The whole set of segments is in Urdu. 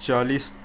40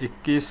21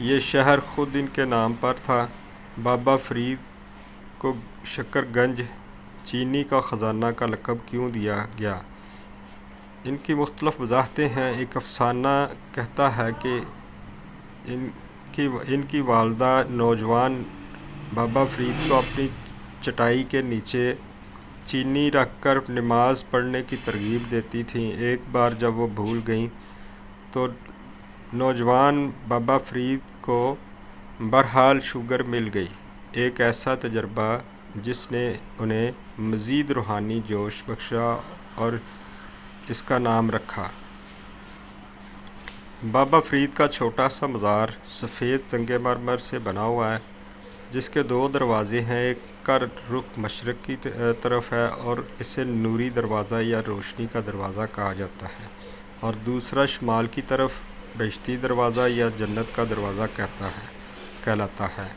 یہ شہر خود ان کے نام پر تھا۔ بابا فرید کو شکر گنج چینی کا خزانہ کا لقب کیوں دیا گیا؟ ان کی مختلف وضاحتیں ہیں۔ ایک افسانہ کہتا ہے کہ ان کی والدہ نوجوان بابا فرید کو اپنی چٹائی کے نیچے چینی رکھ کر نماز پڑھنے کی ترغیب دیتی تھیں۔ ایک بار جب وہ بھول گئیں تو نوجوان بابا فرید کو بہرحال شوگر مل گئی، ایک ایسا تجربہ جس نے انہیں مزید روحانی جوش بخشا اور اس کا نام رکھا۔ بابا فرید کا چھوٹا سا مزار سفید سنگ مرمر سے بنا ہوا ہے، جس کے 2 دروازے ہیں۔ ایک کا رخ مشرق کی طرف ہے اور اسے نوری دروازہ یا روشنی کا دروازہ کہا جاتا ہے، اور دوسرا شمال کی طرف بہشتی دروازہ یا جنت کا دروازہ کہلاتا ہے۔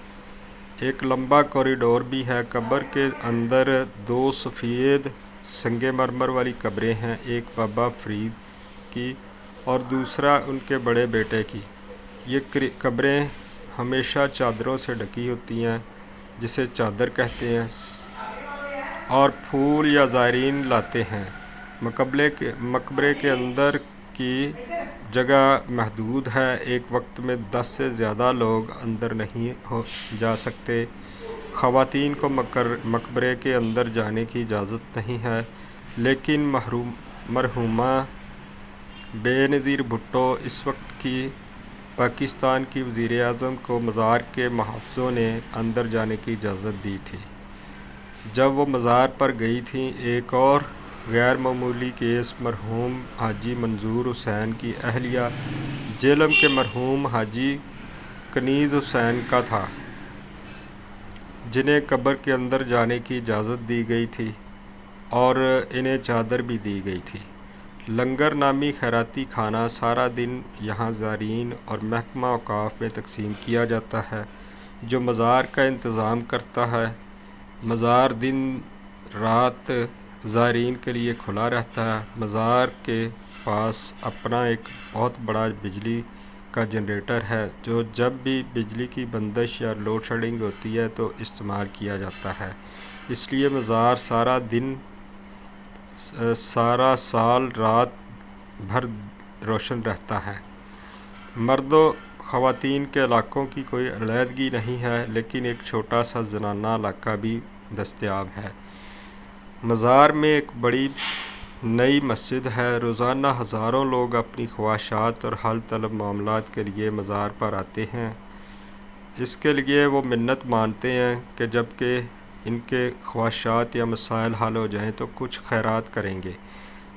ایک لمبا کوریڈور بھی ہے۔ قبر کے اندر 2 سفید سنگ مرمر والی قبریں ہیں، ایک بابا فرید کی اور دوسرا ان کے بڑے بیٹے کی۔ یہ قبریں ہمیشہ چادروں سے ڈھکی ہوتی ہیں، جسے چادر کہتے ہیں، اور پھول یا زائرین لاتے ہیں۔ مقبرے کے اندر کی جگہ محدود ہے، ایک وقت میں 10 سے زیادہ لوگ اندر نہیں جا سکتے۔ خواتین کو مقبرے کے اندر جانے کی اجازت نہیں ہے، لیکن مرحومہ بے نظیر بھٹو اس وقت کی پاکستان کی وزیر اعظم کو مزار کے محافظوں نے اندر جانے کی اجازت دی تھی۔ جب وہ مزار پر گئی تھیں، ایک اور غیر معمولی کیس مرحوم حاجی منظور حسین کی اہلیہ جہلم کے مرحوم حاجی کنیز حسین کا تھا، جنہیں قبر کے اندر جانے کی اجازت دی گئی تھی اور انہیں چادر بھی دی گئی تھی۔ لنگر نامی خیراتی کھانا سارا دن یہاں زائرین اور محکمہ اوقاف میں تقسیم کیا جاتا ہے، جو مزار کا انتظام کرتا ہے۔ مزار دن رات زائرین کے لیے کھلا رہتا ہے۔ مزار کے پاس اپنا ایک بہت بڑا بجلی کا جنریٹر ہے، جو جب بھی بجلی کی بندش یا لوڈ شیڈنگ ہوتی ہے تو استعمال کیا جاتا ہے۔ اس لیے مزار سارا سال رات بھر روشن رہتا ہے۔ مرد و خواتین کے علاقوں کی کوئی علیحدگی نہیں ہے، لیکن ایک چھوٹا سا زنانہ علاقہ بھی دستیاب ہے۔ مزار میں ایک بڑی نئی مسجد ہے۔ روزانہ ہزاروں لوگ اپنی خواہشات اور حل طلب معاملات کے لیے مزار پر آتے ہیں۔ اس کے لیے وہ منت مانتے ہیں کہ جب کہ ان کے خواہشات یا مسائل حل ہو جائیں تو کچھ خیرات کریں گے۔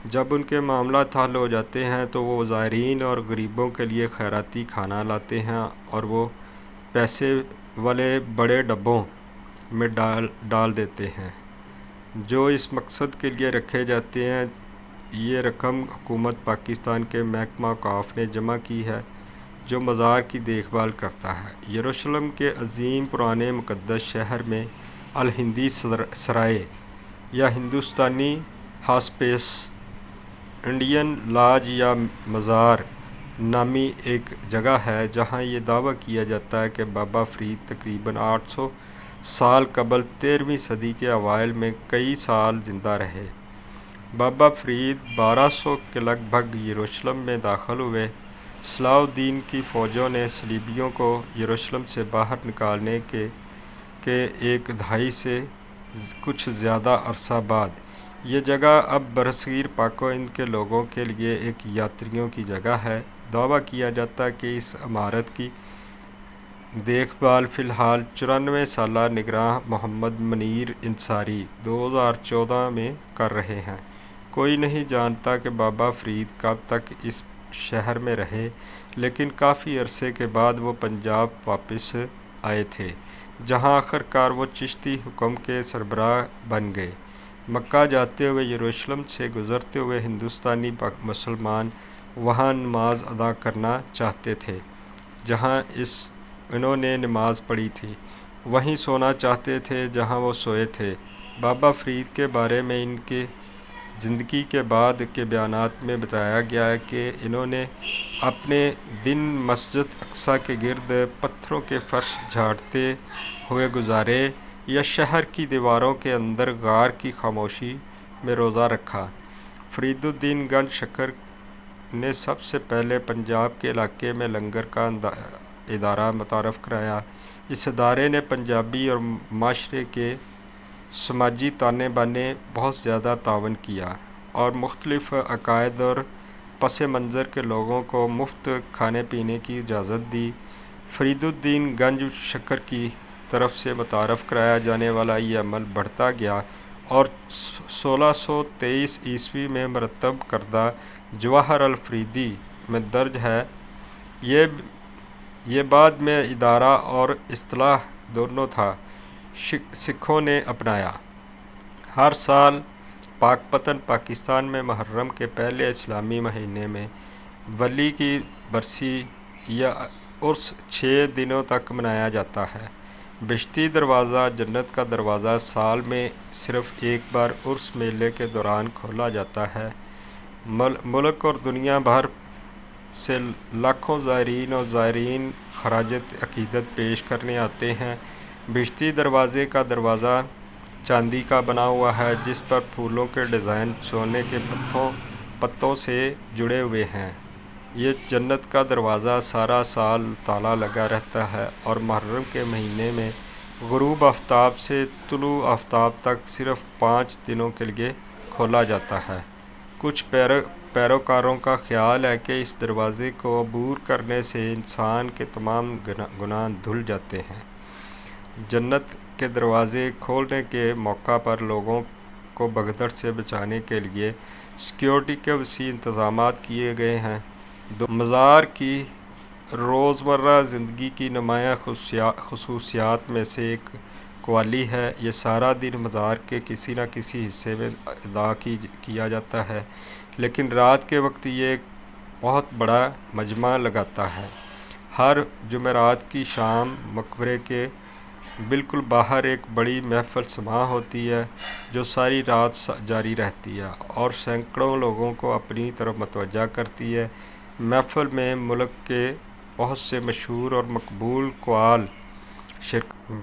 جب ان کے معاملات حل ہو جاتے ہیں تو وہ زائرین اور غریبوں کے لیے خیراتی کھانا لاتے ہیں اور وہ پیسے والے بڑے ڈبوں میں ڈال دیتے ہیں، جو اس مقصد کے لیے رکھے جاتے ہیں۔ یہ رقم حکومت پاکستان کے محکمہ اوقاف نے جمع کی ہے، جو مزار کی دیکھ بھال کرتا ہے۔ یروشلم کے عظیم پرانے مقدس شہر میں الہندی سرائے یا ہندوستانی ہاسپس، انڈین لاج یا مزار نامی ایک جگہ ہے، جہاں یہ دعویٰ کیا جاتا ہے کہ بابا فرید تقریباً 800 سال قبل 13ویں صدی کے اوائل میں کئی سال زندہ رہے۔ بابا فرید 1200 کے لگ بھگ یروشلم میں داخل ہوئے۔ صلاح الدین کی فوجوں نے صلیبیوں کو یروشلم سے باہر نکالنے کے ایک دہائی سے کچھ زیادہ عرصہ بعد یہ جگہ اب برصغیر پاک و ہند کے لوگوں کے لیے ایک یاتریوں کی جگہ ہے۔ دعویٰ کیا جاتا ہے کہ اس عمارت کی دیکھ بھال فی الحال 94 سالہ نگراں محمد منیر انصاری 2014 میں کر رہے ہیں۔ کوئی نہیں جانتا کہ بابا فرید کب تک اس شہر میں رہے، لیکن کافی عرصے کے بعد وہ پنجاب واپس آئے تھے، جہاں آخر کار وہ چشتی حکم کے سربراہ بن گئے۔ مکہ جاتے ہوئے یروشلم سے گزرتے ہوئے ہندوستانی مسلمان وہاں نماز ادا کرنا چاہتے تھے جہاں انہوں نے نماز پڑھی تھی، وہیں سونا چاہتے تھے جہاں وہ سوئے تھے۔ بابا فرید کے بارے میں ان کے زندگی کے بعد کے بیانات میں بتایا گیا ہے کہ انہوں نے اپنے دن مسجد اقصیٰ کے گرد پتھروں کے فرش جھاڑتے ہوئے گزارے یا شہر کی دیواروں کے اندر غار کی خاموشی میں روزہ رکھا۔ فرید الدین گنج شکر نے سب سے پہلے پنجاب کے علاقے میں لنگر کا ادارہ متعارف کرایا۔ اس ادارے نے پنجابی اور معاشرے کے سماجی تانے بانے بہت زیادہ تعاون کیا اور مختلف عقائد اور پس منظر کے لوگوں کو مفت کھانے پینے کی اجازت دی۔ فرید الدین گنج شکر کی طرف سے متعارف کرایا جانے والا یہ عمل بڑھتا گیا اور 1623 عیسوی میں مرتب کردہ جواہر الفریدی میں درج ہے۔ یہ بعد میں ادارہ اور اصطلاح دونوں تھا سکھوں نے اپنایا۔ ہر سال پاک پتن پاکستان میں محرم کے پہلے اسلامی مہینے میں ولی کی برسی یا عرس 6 دنوں تک منایا جاتا ہے۔ بہشتی دروازہ جنت کا دروازہ سال میں صرف ایک بار عرس میلے کے دوران کھولا جاتا ہے۔ ملک اور دنیا بھر سے لاکھوں زائرین اور زائرین خراج عقیدت پیش کرنے آتے ہیں۔ بہشتی دروازے کا دروازہ چاندی کا بنا ہوا ہے جس پر پھولوں کے ڈیزائن سونے کے پتوں سے جڑے ہوئے ہیں۔ یہ جنت کا دروازہ سارا سال تالا لگا رہتا ہے اور محرم کے مہینے میں غروب آفتاب سے طلوع آفتاب تک صرف 5 دنوں کے لیے کھولا جاتا ہے۔ کچھ پیروکاروں کا خیال ہے کہ اس دروازے کو عبور کرنے سے انسان کے تمام گناہ دھل جاتے ہیں۔ جنت کے دروازے کھولنے کے موقع پر لوگوں کو بھگدڑ سے بچانے کے لیے سیکیورٹی کے وسیع انتظامات کیے گئے ہیں۔ مزار کی روزمرہ زندگی کی نمایاں خصوصیات میں سے ایک قوالی ہے۔ یہ سارا دن مزار کے کسی نہ کسی حصے میں ادا کیا جاتا ہے، لیکن رات کے وقت یہ ایک بہت بڑا مجمع لگاتا ہے۔ ہر جمعرات کی شام مقبرے کے بالکل باہر ایک بڑی محفل سماع ہوتی ہے جو ساری رات جاری رہتی ہے اور سینکڑوں لوگوں کو اپنی طرف متوجہ کرتی ہے۔ محفل میں ملک کے بہت سے مشہور اور مقبول قوال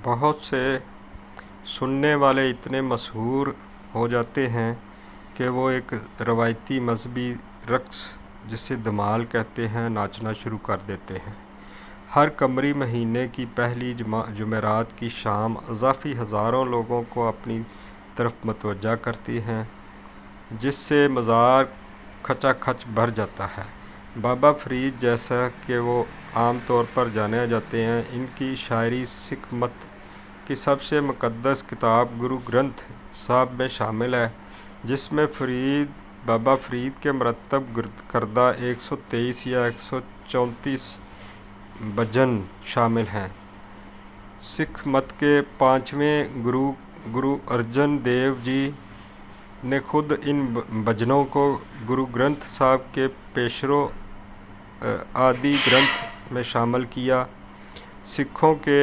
بہت سے سننے والے اتنے مشہور ہو جاتے ہیں کہ وہ ایک روایتی مذہبی رقص جسے دھمال کہتے ہیں ناچنا شروع کر دیتے ہیں۔ ہر قمری مہینے کی پہلی جمعرات کی شام اضافی ہزاروں لوگوں کو اپنی طرف متوجہ کرتی ہیں جس سے مزار کھچا کھچ بھر جاتا ہے۔ بابا فرید جیسا کہ وہ عام طور پر جانے جاتے ہیں، ان کی شاعری سکھ مت کی سب سے مقدس کتاب گرو گرنتھ صاحب میں شامل ہے جس میں بابا فرید کے مرتب کردہ 123 یا 134 بھجن شامل ہیں۔ سکھ مت کے 5ویں گرو ارجن دیو جی نے خود ان بھجنوں کو گرو گرنتھ صاحب کے پیشرو آدی گرنتھ میں شامل کیا۔ سکھوں کے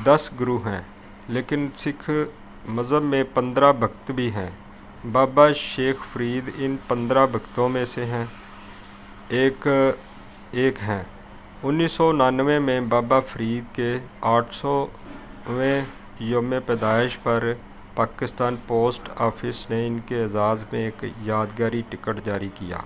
10 گرو ہیں لیکن سکھ مذہب میں 15 بھکت بھی ہیں۔ بابا شیخ فرید ان 15 بھکتوں میں سے ایک ہیں۔ 1999 میں بابا فرید کے 800ویں یوم پیدائش پر پاکستان پوسٹ آفس نے ان کے اعزاز میں ایک یادگاری ٹکٹ جاری کیا۔